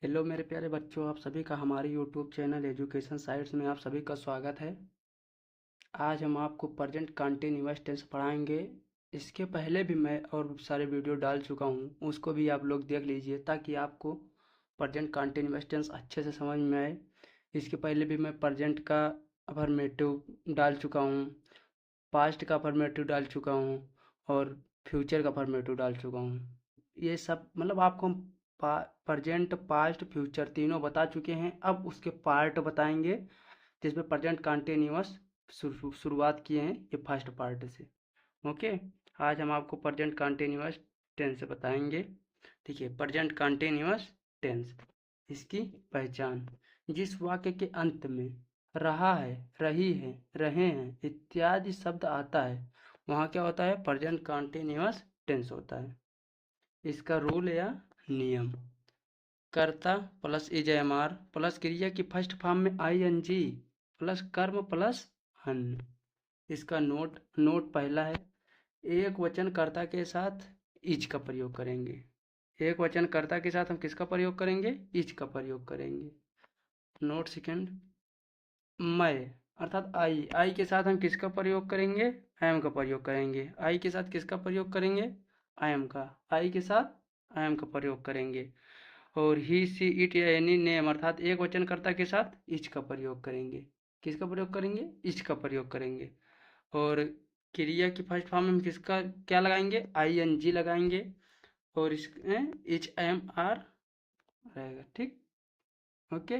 Hello मेरे प्यारे बच्चों, आप सभी का हमारे यूट्यूब चैनल एजुकेशन साइट्स में आप सभी का स्वागत है। आज हम आपको प्रेजेंट कंटिन्यूअस टेंस पढ़ाएंगे। इसके पहले भी मैं और सारे वीडियो डाल चुका हूँ, उसको भी आप लोग देख लीजिए ताकि आपको प्रेजेंट कंटिन्यूअस टेंस अच्छे से समझ में आए। इसके पहले भी मैं प्रेजेंट का अफर्मेटिव डाल चुका हूँ, पास्ट का अफर्मेटिव डाल चुका हूँ और फ्यूचर का अफर्मेटिव डाल चुका हूँ। ये सब मतलब आपको हम प्रेजेंट पास्ट फ्यूचर तीनों बता चुके हैं। अब उसके पार्ट बताएंगे जिसमें प्रेजेंट कंटिन्यूअस शुरुआत किए हैं ये फर्स्ट पार्ट से। ओके, आज हम आपको प्रेजेंट कंटिन्यूअस टेंस बताएंगे। ठीक है, प्रेजेंट कंटिन्यूअस टेंस, इसकी पहचान। जिस वाक्य के अंत में रहा है, रही है, रहे हैं इत्यादि शब्द आता है वहाँ क्या होता है? प्रेजेंट कंटिन्यूअस टेंस होता है। इसका रूल या नियम: कर्ता plus is am are plus क्रिया की फर्स्ट फॉर्म में आई एन जी प्लस कर्म प्लस हन। इसका नोट पहला है, एक वचन कर्ता के साथ इज का प्रयोग करेंगे। एक वचन कर्ता के साथ हम किसका प्रयोग करेंगे? इज का प्रयोग करेंगे। नोट सेकंड, मैं अर्थात आई के साथ हम किसका प्रयोग करेंगे? आई एम का प्रयोग करेंगे। आई के साथ किसका प्रयोग करेंगे? आई एम का। आई के साथ आई एम का प्रयोग करेंगे। और ही सी इट या एनी नेम अर्थात एक वचनकर्ता के साथ इच का प्रयोग करेंगे। किसका प्रयोग करेंगे? इच का प्रयोग करेंगे। और क्रिया की फर्स्ट फॉर्म में हम किसका क्या लगाएंगे? आई एन जी लगाएंगे और इस इच एम आर रहेगा। ठीक, ओके।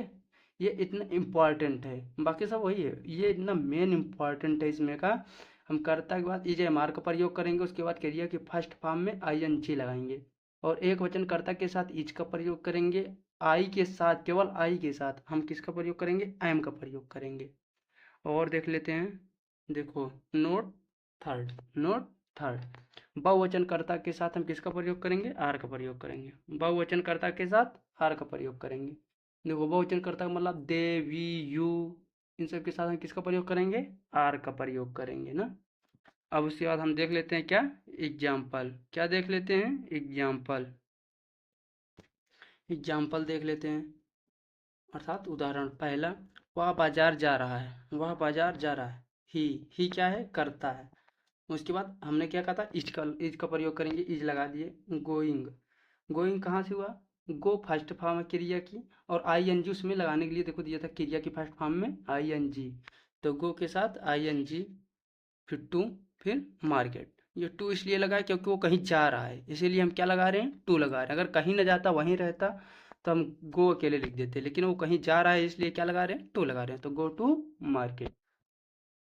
ये इतना इम्पॉर्टेंट है, बाकी सब वही है, ये इतना मेन इम्पॉर्टेंट है इसमें का। हम कर्ता के बाद इज एम आर का प्रयोग करेंगे, उसके बाद क्रिया की फर्स्ट फॉर्म में आई एन जी लगाएंगे और एक वचन कर्ता के साथ इज का प्रयोग करेंगे। आई के साथ, केवल आई के साथ हम किसका प्रयोग करेंगे? एम का प्रयोग करेंगे। और देख लेते हैं, देखो नोट थर्ड, बहुवचन कर्ता के साथ हम किसका प्रयोग करेंगे? आर का प्रयोग करेंगे। बहुवचन कर्ता के साथ आर का प्रयोग करेंगे। देखो, बहुवचन कर्ता का मतलब दे, वी, यू, इन सब के साथ हम किसका प्रयोग करेंगे? आर का प्रयोग करेंगे ना। अब उसके बाद हम देख लेते हैं क्या? एग्जाम्पल। क्या देख लेते हैं? एग्जाम्पल। एग्जाम्पल देख लेते हैं अर्थात उदाहरण। पहला, वह बाजार जा रहा है। वह बाजार जा रहा है। ही क्या है? करता है। उसके बाद हमने क्या कहा था? इज का प्रयोग करेंगे, इज लगा दिए। गोइंग, गोइंग कहाँ से हुआ? गो फर्स्ट फॉर्म है क्रिया की और आई एन जी उसमें लगाने के लिए देखो दिया था क्रिया की फर्स्ट फॉर्म में आई एन जी। तो गो के साथ आई एन जी, फिर टू, फिर मार्केट। ये टू इसलिए लगा है क्योंकि वो कहीं जा रहा है, इसीलिए हम क्या लगा रहे हैं? टू लगा रहे हैं। अगर कहीं ना जाता, वहीं रहता तो हम गो अकेले लिख देते, लेकिन वो कहीं जा रहा है इसलिए क्या लगा रहे हैं? टू लगा रहे हैं। तो गो टू मार्केट।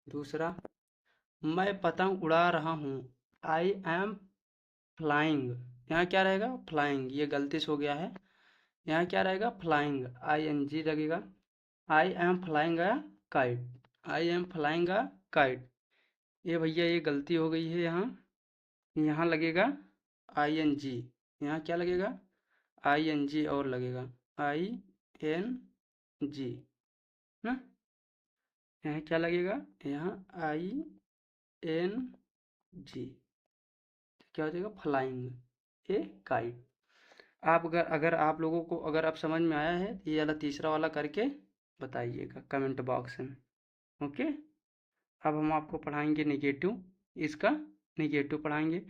दूसरा, मैं पतंग उड़ा रहा हूँ। I M flying. यहाँ क्या रहेगा? फ्लाइंग। ये गलती से हो गया है, यहाँ क्या रहेगा? फ्लाइंग, आई एन जी लगेगा। I am flying a kite. I am flying a kite. ये भैया ये गलती हो गई है, यहाँ यहाँ लगेगा आई एन जी। यहाँ क्या लगेगा? आई एन जी और लगेगा आई एन जी ना। यहाँ क्या लगेगा? यहाँ आई एन जी। क्या हो जाएगा? फ्लाइंग ए काइट। आप अगर अगर आप लोगों को अगर आप समझ में आया है तो ये वाला तीसरा वाला करके बताइएगा कमेंट बॉक्स में। ओके, अब हम आपको पढ़ाएंगे निगेटिव। इसका निगेटिव पढ़ाएंगे।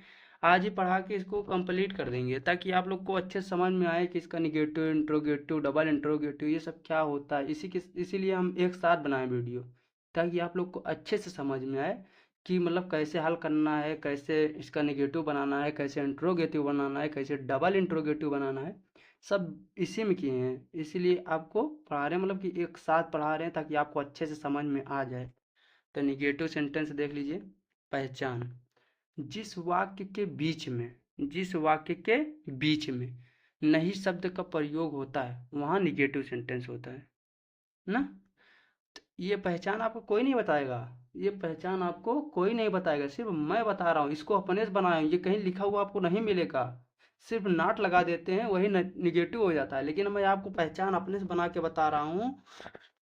आज ही पढ़ा के इसको कंप्लीट कर देंगे ताकि आप लोग को अच्छे से समझ में आए कि इसका निगेटिव, इंट्रोगेटिव, डबल इंट्रोगेटिव ये सब क्या होता है। इसीलिए हम एक साथ बनाए वीडियो ताकि आप लोग को अच्छे से समझ में आए कि मतलब कैसे हल करना है, कैसे इसका निगेटिव बनाना है, कैसे इंट्रोगेटिव बनाना है, कैसे डबल इंट्रोगेटिव बनाना है। सब इसी में किए हैं, इसीलिए आपको पढ़ा रहे हैं, मतलब कि एक साथ पढ़ा रहे हैं ताकि आपको अच्छे से समझ में आ जाए। तो निगेटिव सेंटेंस देख लीजिए। पहचान: जिस वाक्य के बीच में नहीं शब्द का प्रयोग होता है वहाँ निगेटिव सेंटेंस होता है ना। तो ये पहचान आपको कोई नहीं बताएगा, ये पहचान आपको कोई नहीं बताएगा, सिर्फ मैं बता रहा हूँ। इसको अपने से बनाया हूँ, ये कहीं लिखा हुआ आपको नहीं मिलेगा। सिर्फ नाट लगा देते हैं, वही निगेटिव हो जाता है, लेकिन मैं आपको पहचान अपने से बना के बता रहा हूँ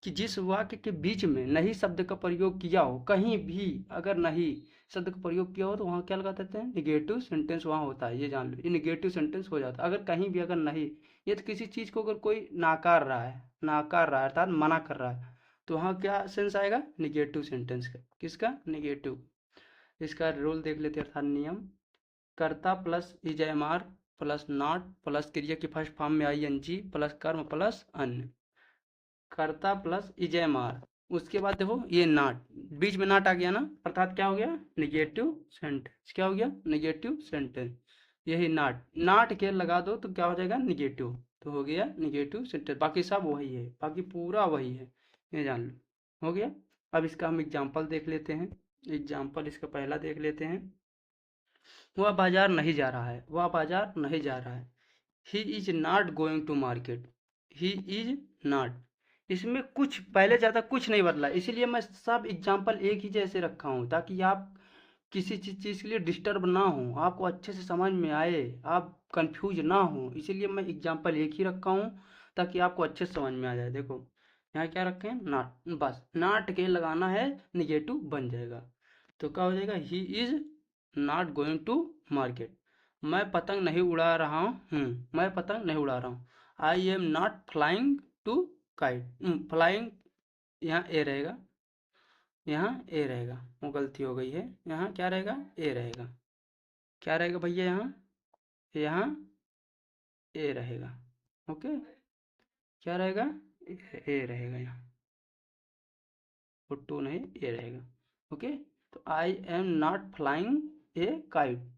कि जिस वाक्य के बीच में नहीं शब्द का प्रयोग किया हो, कहीं भी अगर नहीं शब्द का प्रयोग किया हो तो वहाँ क्या लगा देते हैं? निगेटिव सेंटेंस वहाँ होता है। ये जान लो, ये निगेटिव सेंटेंस हो जाता है अगर कहीं भी अगर नहीं ये तो किसी चीज़ को अगर कोई नाकार रहा है अर्थात मना कर रहा है, तो वहाँ क्या सेंस आएगा, निगेटिव सेंटेंस का। किसका, निगेटिव। इसका रूल देख लेते हैं अर्थात नियम। कर्ता plus is am are plus not plus क्रिया की फर्स्ट फॉर्म में आई एन जी प्लस कर्म प्लस अन्य। कर्ता प्लस इज एम आर, उसके बाद देखो ये नॉट, बीच में नॉट आ गया ना, अर्थात क्या हो गया, निगेटिव सेंटेंस। क्या हो गया, निगेटिव सेंटेंस। यही नॉट, नॉट के लगा दो तो क्या हो जाएगा, निगेटिव। तो हो गया निगेटिव सेंटेंस। बाकी सब वही है, बाकी पूरा वही है, ये जान लो। हो गया। अब इसका हम एग्जाम्पल देख लेते हैं। एग्जाम्पल इसका पहला देख लेते हैं। वह बाजार नहीं जा रहा है, वह बाजार नहीं जा रहा है। He is not going to market, he is not. इसमें कुछ पहले ज़्यादा कुछ नहीं बदला, इसीलिए मैं सब एग्जाम्पल एक ही जैसे रखा हूँ, ताकि आप किसी चीज़ के लिए डिस्टर्ब ना हो, आपको अच्छे से समझ में आए, आप कंफ्यूज ना हो। इसीलिए मैं एग्जाम्पल एक ही रखा हूँ, ताकि आपको अच्छे से समझ में आ जाए। देखो यहाँ क्या रखे हैं, नॉट, बस नॉट के लगाना है, निगेटिव बन जाएगा। तो क्या हो जाएगा, he is not going to market. मैं पतंग नहीं उड़ा रहा हूँ, मैं पतंग नहीं उड़ा रहा हूँ। I am not flying to kite, flying यहाँ ए रहेगा, यहाँ ए रहेगा, वो गलती हो गई है। यहाँ क्या रहेगा, ए रहेगा। क्या रहेगा भैया, यहाँ यहाँ ए रहेगा। ओके, क्या रहेगा, ए रहेगा यहाँ, वो टू नहीं, ए रहेगा। ओके, तो आई am not flying A kite.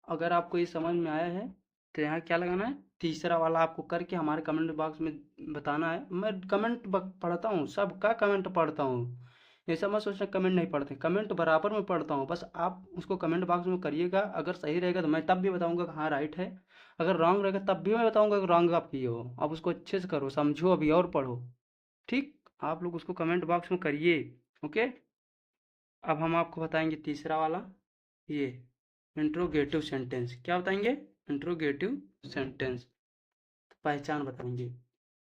अगर आपको ये समझ में आया है तो यहाँ क्या लगाना है, तीसरा वाला आपको करके हमारे कमेंट बॉक्स में बताना है। मैं कमेंट पढ़ता हूँ, सबका कमेंट पढ़ता हूँ, ऐसा मत सोचना कमेंट नहीं पढ़ते, कमेंट बराबर में पढ़ता हूँ। बस आप उसको कमेंट बॉक्स में करिएगा, अगर सही रहेगा तो मैं तब भी बताऊँगा कि हाँ राइट है, अगर रॉन्ग रहेगा तब भी मैं बताऊँगा कि रॉन्ग आप किए हो। आप उसको अच्छे से करो, समझो अभी और पढ़ो। ठीक, आप लोग उसको कमेंट बॉक्स में करिए। ओके, अब हम आपको बताएंगे तीसरा वाला, ये इंट्रोगेटिव सेंटेंस। क्या बताएंगे, इंट्रोगेटिव सेंटेंस। पहचान बताएंगे।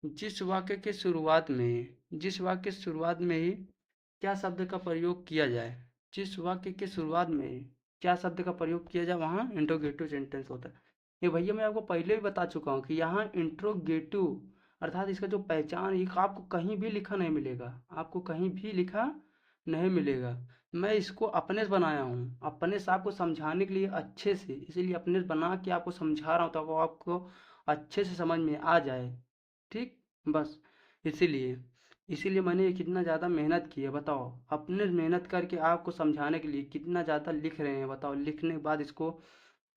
जिस वाक्य के शुरुआत में, जिस वाक्य के शुरुआत में ही क्या शब्द का प्रयोग किया जाए, जिस वाक्य के शुरुआत में क्या शब्द का प्रयोग किया जाए, वहाँ इंट्रोगेटिव सेंटेंस होता है। ये भैया मैं आपको पहले भी बता चुका हूँ कि यहाँ इंट्रोगेटिव अर्थात इसका जो पहचान, ये आपको कहीं भी लिखा नहीं मिलेगा, आपको कहीं भी लिखा नहीं मिलेगा। मैं इसको अपने से बनाया हूँ, अपने से आपको समझाने के लिए अच्छे से, इसीलिए अपने से बना के आपको समझा रहा हूँ, ताकि आपको अच्छे से समझ में आ जाए। ठीक, बस इसीलिए इसीलिए मैंने ये कितना ज़्यादा मेहनत की है, बताओ। अपने मेहनत करके आपको समझाने के लिए कितना ज़्यादा लिख रहे हैं, बताओ। लिखने के बाद इसको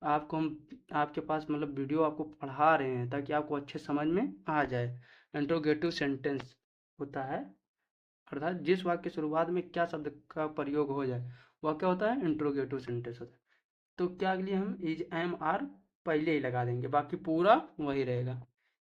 आपको हम आपके पास मतलब वीडियो आपको पढ़ा रहे हैं, ताकि आपको अच्छे समझ में आ जाए। इंट्रोगेटिव सेंटेंस होता है अर्थात जिस वाक्य की शुरुआत में क्या शब्द का प्रयोग हो जाए, वह क्या होता है, इंट्रोगेटिव सेंटेंस होता है। तो क्या के लिए हम इज एम आर पहले ही लगा देंगे, बाकी पूरा वही रहेगा।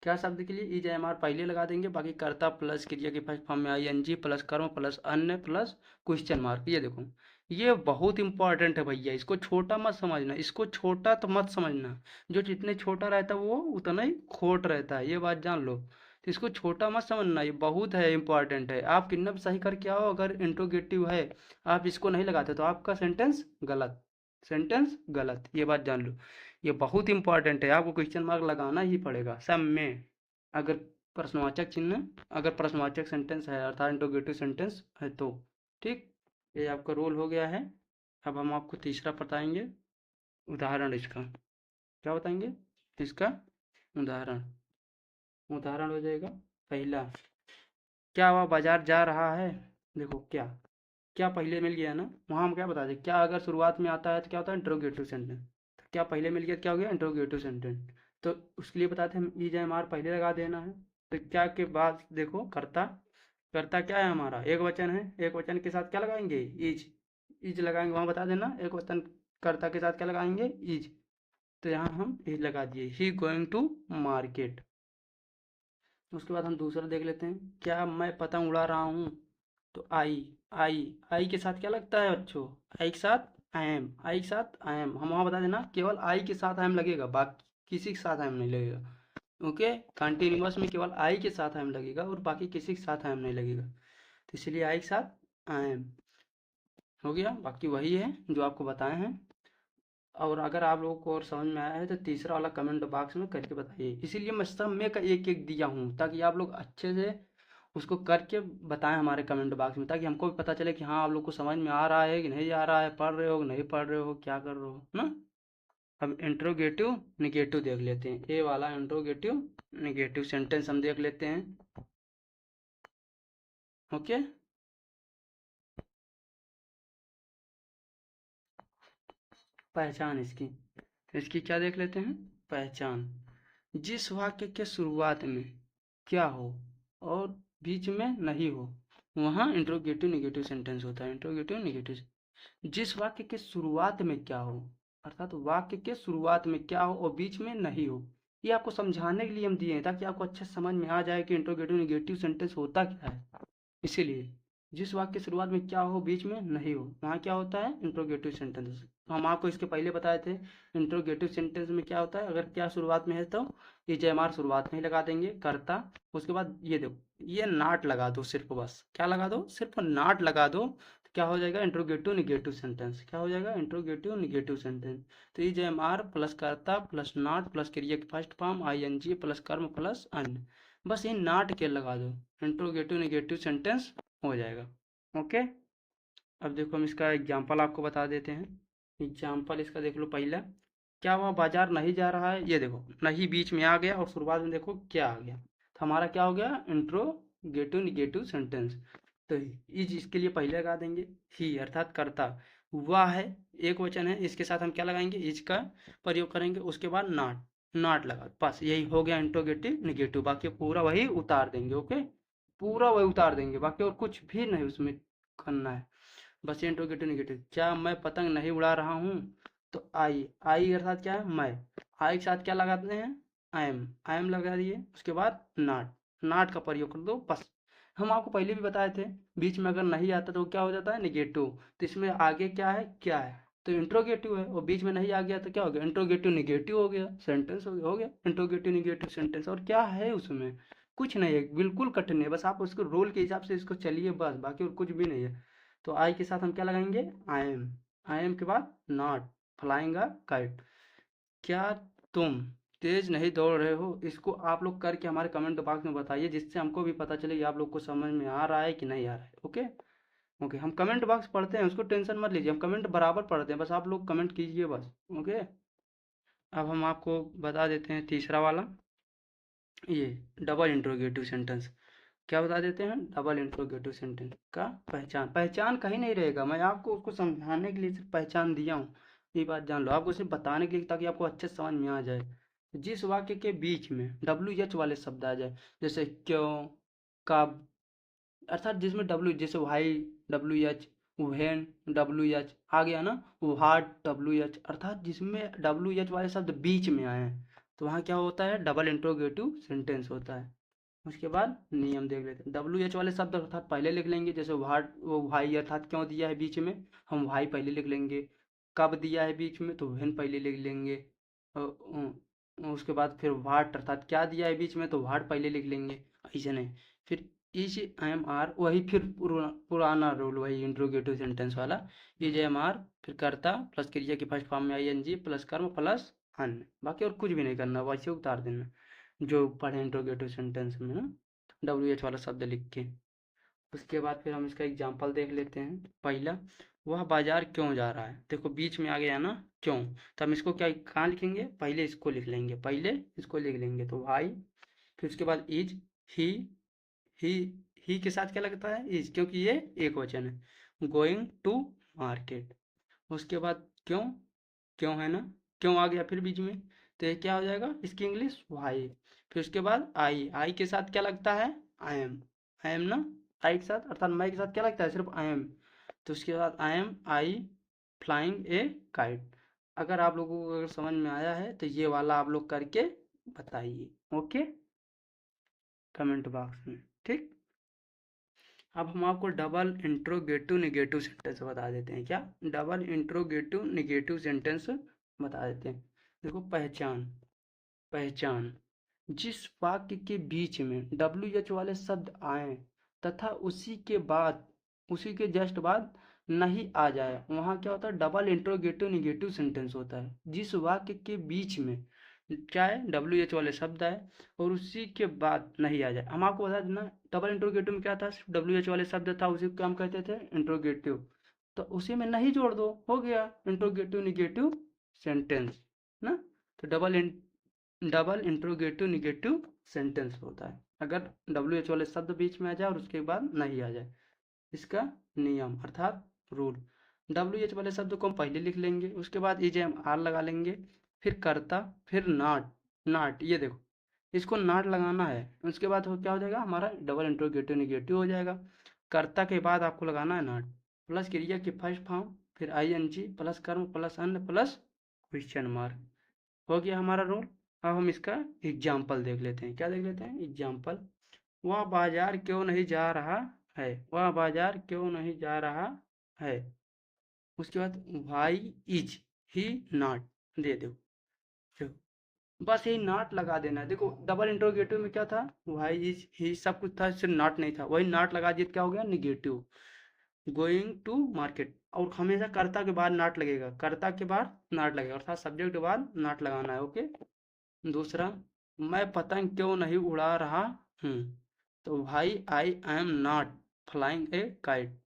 क्या शब्द के लिए इज एम आर पहले लगा देंगे, बाकी कर्ता प्लस क्रिया के फर्स्ट फॉर्म में आई एन जी प्लस कर्म प्लस अन्य प्लस क्वेश्चन मार्क। ये देखो, ये बहुत इंपॉर्टेंट है भैया, इसको छोटा मत समझना, इसको छोटा तो मत समझना। जो जितने छोटा रहता है वो उतना ही खोट रहता है, ये बात जान लो। तो इसको छोटा मत समझना, ये बहुत है, इंपॉर्टेंट है। आप कितना भी सही करके आओ, अगर इंट्रोगेटिव है आप इसको नहीं लगाते तो आपका सेंटेंस गलत, सेंटेंस गलत, ये बात जान लो। ये बहुत इंपॉर्टेंट है, आपको क्वेश्चन मार्क लगाना ही पड़ेगा सब में। अगर प्रश्नवाचक चिन्ह, अगर प्रश्नवाचक सेंटेंस है अर्थात इंट्रोगेटिव सेंटेंस है तो। ठीक, ये आपका रोल हो गया है। अब हम आपको तीसरा बताएंगे, उदाहरण इसका। क्या बताएंगे, इसका उदाहरण। उदाहरण हो जाएगा पहला, क्या वह बाजार जा रहा है। देखो क्या, क्या पहले मिल गया ना, वहाँ हम क्या बता दें, क्या अगर शुरुआत में आता है तो क्या होता है, इंट्रोगेटिव सेंटेंस। तो क्या पहले मिल गया, क्या हो गया, इंट्रोगेटिव सेंटेंस। तो उसके लिए बताते हैं, हम ईज एम आर पहले लगा देना है। तो क्या के बाद देखो, कर्ता, कर्ता क्या है हमारा, एक वचन है, एक वचन के साथ क्या लगाएंगे, इज। इज लगाएंगे, वहाँ बता देना, एक वचन कर्ता के साथ क्या लगाएंगे, इज। तो यहाँ हम इज लगा दिए, ही गोइंग टू मार्केट। उसके बाद हम दूसरा देख लेते हैं, क्या मैं पतंग उड़ा रहा हूँ। तो आई के साथ क्या लगता है बच्चों, आई के साथ आई एम, आई के साथ आई एम। हम वहाँ बता देना, केवल आई के साथ आई एम लगेगा, बाकी किसी के साथ आई एम नहीं लगेगा। ओके, कंटिन्यूअस में केवल आई के साथ आई एम लगेगा और बाकी किसी के साथ आई एम नहीं लगेगा। तो इसलिए आई के साथ आई एम हो गया, बाकी वही है जो आपको बताए हैं। और अगर आप लोगों को और समझ में आया है तो तीसरा वाला कमेंट बॉक्स में करके बताइए। इसीलिए मैं सब में का एक एक दिया हूँ ताकि आप लोग अच्छे से उसको करके बताएं हमारे कमेंट बॉक्स में, ताकि हमको भी पता चले कि हाँ आप लोग को समझ में आ रहा है कि नहीं आ रहा है, पढ़ रहे हो कि नहीं पढ़ रहे हो, क्या कर रहे हो ना। अब इंट्रोगेटिव निगेटिव देख लेते हैं। ए वाला इंट्रोगेटिव निगेटिव सेंटेंस हम देख लेते हैं। ओके, पहचान इसकी, इसकी क्या देख लेते हैं, पहचान। जिस वाक्य के शुरुआत में क्या हो और बीच में नहीं हो वहाँ इंट्रोगेटिव निगेटिव सेंटेंस होता है। इंट्रोगेटिव निगेटिव, जिस वाक्य के शुरुआत में क्या हो, अर्थात वाक्य के शुरुआत में क्या हो और बीच में नहीं हो, ये आपको समझाने के लिए हम दिए हैं ताकि आपको अच्छे समझ में आ जाए कि इंट्रोगेटिव निगेटिव सेंटेंस होता क्या है। इसीलिए जिस वाक्य की शुरुआत में क्या हो बीच में नहीं हो वहाँ क्या होता है, इंट्रोगेटिव सेंटेंस। तो हम आपको इसके पहले बताए थे इंट्रोगेटिव सेंटेंस में क्या होता है, अगर क्या शुरुआत में है तो ईजेएमआर शुरुआत में ही लगा देंगे, कर्ता। उसके बाद ये देखो ये नाट लगा दो, सिर्फ बस क्या लगा दो, सिर्फ नाट लगा दो, तो क्या हो जाएगा, इंट्रोगेटिव निगेटिव सेंटेंस। क्या हो जाएगा, इंट्रोगेटिव निगेटिव सेंटेंस। तो ईजेएमआर प्लस कर्ता प्लस नाट प्लस क्रिया की फर्स्ट फॉर्म आईएनजी प्लस कर्म प्लस अन्य, बस ये नाट के लगा दो, इंट्रोगेटिव निगेटिव सेंटेंस हो जाएगा। ओके, अब देखो हम इसका एग्जाम्पल आपको बता देते हैं। एग्जाम्पल इसका देख लो। पहला, क्या हुआ, बाजार नहीं जा रहा है, ये देखो नहीं बीच में आ गया और शुरुआत में देखो क्या आ गया, तो हमारा क्या हो गया, इंट्रोगेटिव निगेटिव सेंटेंस। तो इज इसके लिए पहले लगा देंगे ही अर्थात कर्ता, वह है एक वचन है, इसके साथ हम क्या लगाएंगे, इज का प्रयोग करेंगे। उसके बाद नाट, नाट लगा, बस यही हो गया इंट्रोगेटिव निगेटिव। बाकी पूरा वही उतार देंगे। ओके, पूरा वही उतार देंगे, बाकी और कुछ भी नहीं उसमें करना है। बस इंट्रोगेटिव निगेटिव, क्या मैं पतंग नहीं उड़ा रहा हूँ, तो आई, आई अर्थात क्या है, मैं। आई के साथ क्या लगाते हैं, आई एम लगा दिए। उसके बाद नाट, नाट का प्रयोग कर दो बस। हम आपको पहले भी बताए थे बीच में अगर नहीं आता तो क्या हो जाता है, निगेटिव। तो इसमें आगे क्या है, क्या है, तो इंट्रोगेटिव है, और बीच में नहीं आ गया तो क्या हो गया, इंट्रोगेटिव निगेटिव हो गया, सेंटेंस हो गया इंट्रोगेटिव निगेटिव सेंटेंस। और क्या है उसमें, कुछ नहीं है, बिल्कुल कठिन है, बस आप उसको रोल के हिसाब से इसको चलिए बस, बाकी और कुछ भी नहीं है। तो आई के साथ हम क्या लगाएंगे, आई एम के बाद नॉट फ्लाइंग अ काइट, क्या तुम तेज नहीं दौड़ रहे हो। इसको आप लोग करके हमारे कमेंट बॉक्स में बताइए, जिससे हमको भी पता चले कि आप लोग को समझ में आ रहा है कि नहीं आ रहा है। ओके, ओके, हम कमेंट बॉक्स पढ़ते हैं, उसको टेंशन मत लीजिए, हम कमेंट बराबर पढ़ते हैं, बस आप लोग कमेंट कीजिए बस। ओके, अब हम आपको बता देते हैं तीसरा वाला, ये डबल इंट्रोगेटिव सेंटेंस। क्या बता देते हैं, डबल इंट्रोगेटिव सेंटेंस का पहचान। पहचान कहीं नहीं रहेगा, मैं आपको उसको समझाने के लिए सिर्फ पहचान दिया हूँ, ये बात जान लो, आपको सिर्फ बताने के लिए ताकि आपको अच्छे से समझ में आ जाए। जिस वाक्य के बीच में डब्ल्यू एच वाले शब्द आ जाए, जैसे क्यों, कब, अर्थात जिसमें डब्ल्यू, जैसे why W H, when W H आ गया ना, व्हाट डब्ल्यू एच, अर्थात जिसमें डब्ल्यू एच वाले शब्द बीच में आए हैं तो वहाँ क्या होता है, डबल इंट्रोगेटिव सेंटेंस होता है। उसके बाद नियम देख लेते हैं। डब्ल्यू एच वाले शब्द अर्थात पहले लिख लेंगे, जैसे वाट, वो भाई अर्थात क्यों दिया है बीच में, हम भाई पहले लिख लेंगे। कब दिया है बीच में तो वेन पहले लिख लेंगे। उसके बाद फिर वाट अर्थात क्या दिया है बीच में तो वाट पहले लिख लेंगे, ऐसे नहीं। फिर इज एम आर, वही फिर पुराना रूल, वही इंट्रोगेटिव सेंटेंस वाला, इज एम आर फिर कर्ता प्लस क्रिया की फर्स्ट फॉर्म में आई एन जी प्लस कर्म प्लस अन्य, बाकी और कुछ भी नहीं करना, वैसे उतार देना जो पढ़े इंट्रोगेटिव सेंटेंस में ना, डब्ल्यू एच वाला शब्द लिख के। उसके बाद फिर हम इसका एग्जांपल देख लेते हैं। पहला, वह बाजार क्यों जा रहा है, देखो बीच में आ गया ना क्यों, तो हम इसको क्या कहाँ लिखेंगे, पहले इसको लिख लेंगे, पहले इसको लिख लेंगे तो वाई, फिर उसके बाद इज, ही, ही ही के साथ क्या लगता है, इज, क्योंकि ये एक वचन है। गोइंग टू मार्केट, उसके बाद क्यों, क्यों है ना, क्यों आ गया फिर बीच में, तो ये क्या हो जाएगा इसकी इंग्लिश, वाई। फिर उसके बाद आई, आई के साथ क्या लगता है, आई एम ना, आई के साथ अर्थात मैं के साथ क्या लगता है, सिर्फ आई एम। तो उसके बाद आई फ्लाइंग ए काइट। अगर आप लोगों को अगर समझ में आया है तो ये वाला आप लोग करके बताइए। ओके, कमेंट बॉक्स में, ठीक। अब हम आपको डबल इंट्रोगेटिव निगेटिव सेंटेंस बता देते हैं। क्या, डबल इंट्रोगेटिव निगेटिव सेंटेंस बता देते हैं। देखो, पहचान, पहचान, जिस वाक्य के बीच में डब्ल्यू एच वाले शब्द आए तथा उसी के बाद, उसी के जस्ट बाद नहीं आ जाए, वहाँ क्या होता है, डबल इंट्रोगेटिव निगेटिव सेंटेंस होता है। जिस वाक्य के बीच में क्या है, डब्ल्यू एच वाले शब्द आए और उसी के बाद नहीं आ जाए। हम आपको बता देना, डबल इंट्रोगेटिव में क्या था, सिर्फ डब्ल्यू एच वाले शब्द था, उसी को हम कहते थे इंट्रोगेटिव। तो उसी में नहीं जोड़ दो, हो गया इंट्रोगेटिव निगेटिव सेंटेंस ना। तो डबल इंट्रोगेटिव निगेटिव सेंटेंस होता है अगर डब्ल्यू एच वाले शब्द बीच में आ जाए और उसके बाद नहीं आ जाए। इसका नियम अर्थात रूल, डब्ल्यू एच वाले शब्द को हम पहले लिख लेंगे, उसके बाद ई जे एम आर लगा लेंगे, फिर कर्ता, फिर नाट। नाट ये देखो, इसको नाट लगाना है, उसके बाद क्या हो जाएगा हमारा, डबल इंट्रोगेटिव निगेटिव हो जाएगा। कर्ता के बाद आपको लगाना है नाट, प्लस क्रिया की फर्स्ट फॉर्म, फिर आई एन जी प्लस कर्म प्लस अन्य प्लस क्वेश्चन मार्क। हो गया हमारा रूल। अब हम इसका एग्जाम्पल देख लेते हैं। क्या देख लेते हैं, एग्जाम्पल। वह बाजार क्यों नहीं जा रहा है, वह बाजार क्यों नहीं जा रहा है। उसके बाद वाई इज ही नॉट दे दो। देखो, बस यही नॉट लगा देना है। देखो डबल इंट्रोगेटिव में क्या था, वाई इज ही सब कुछ था, सिर्फ नॉट नहीं था, वही नॉट लगा दिया, क्या हो गया निगेटिव। गोइंग टू मार्केट, और हमेशा कर्ता के बाद नॉट लगेगा, कर्ता के बाद नॉट लगेगा, अर्थात सब्जेक्ट के बाद नॉट लगाना है। ओके। दूसरा, मैं पतंग क्यों नहीं उड़ा रहा हूँ, तो भाई आई am not flying A kite.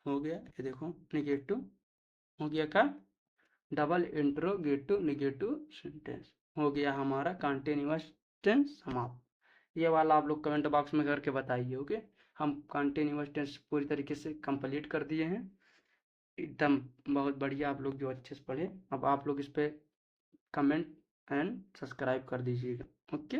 हो गया, ये देखो निगेटिव हो गया का डबल इंट्रोगेटिव निगेटिव सेंटेंस। हो गया हमारा कंटिन्यूअस टेंस समाप्त। ये वाला आप लोग कमेंट बॉक्स में करके बताइए। ओके, हम कंटिन्यूअस टेंस पूरी तरीके से कंप्लीट कर दिए हैं एकदम। बहुत बढ़िया, आप लोग जो अच्छे से पढ़े। अब आप लोग इस पे कमेंट एंड सब्सक्राइब कर दीजिएगा। ओके।